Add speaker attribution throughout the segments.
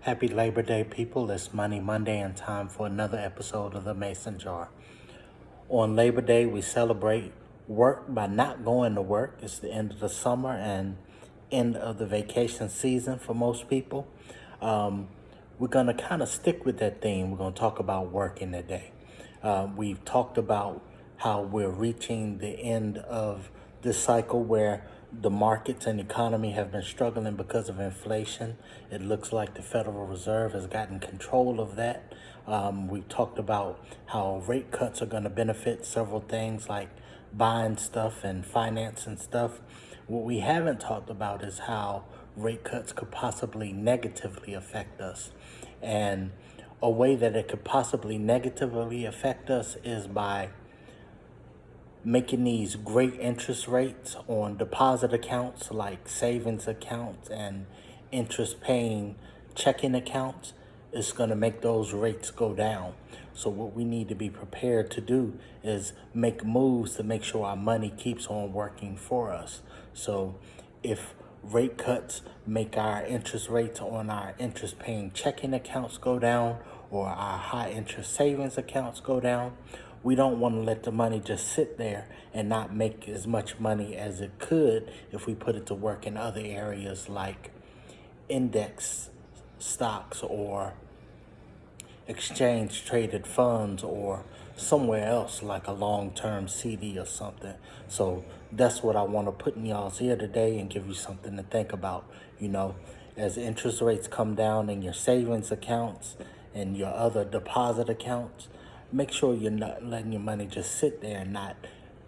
Speaker 1: Happy Labor Day, people. It's Money Monday and time for another episode of the Mason Jar. On Labor Day, we celebrate work by not going to work. It's the end of the summer and end of the vacation season for most people. We're going to kind of stick with that theme. We're going to talk about working today. We've talked about how we're reaching the end of this cycle where the markets and economy have been struggling because of inflation. It looks like the Federal Reserve has gotten control of that. We've talked about how rate cuts are going to benefit several things like buying stuff and financing stuff. What we haven't talked about is how rate cuts could possibly negatively affect us. And a way that it could possibly negatively affect us is by making these great interest rates on deposit accounts like savings accounts and interest paying checking accounts. It's going to make those rates go down. So what we need to be prepared to do is make moves to make sure our money keeps on working for us. So if rate cuts make our interest rates on our interest paying checking accounts go down or our high interest savings accounts go down, we don't want to let the money just sit there and not make as much money as it could if we put it to work in other areas like index stocks or exchange traded funds or somewhere else like a long-term CD or something. So that's what I want to put in y'all's ear today and give you something to think about. As interest rates come down in your savings accounts and your other deposit accounts, make sure you're not letting your money just sit there and not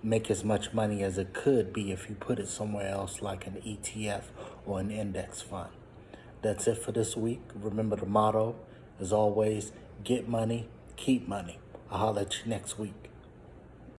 Speaker 1: make as much money as it could be if you put it somewhere else like an ETF or an index fund. That's it for this week. Remember the motto, as always, get money, keep money. I'll holler at you next week.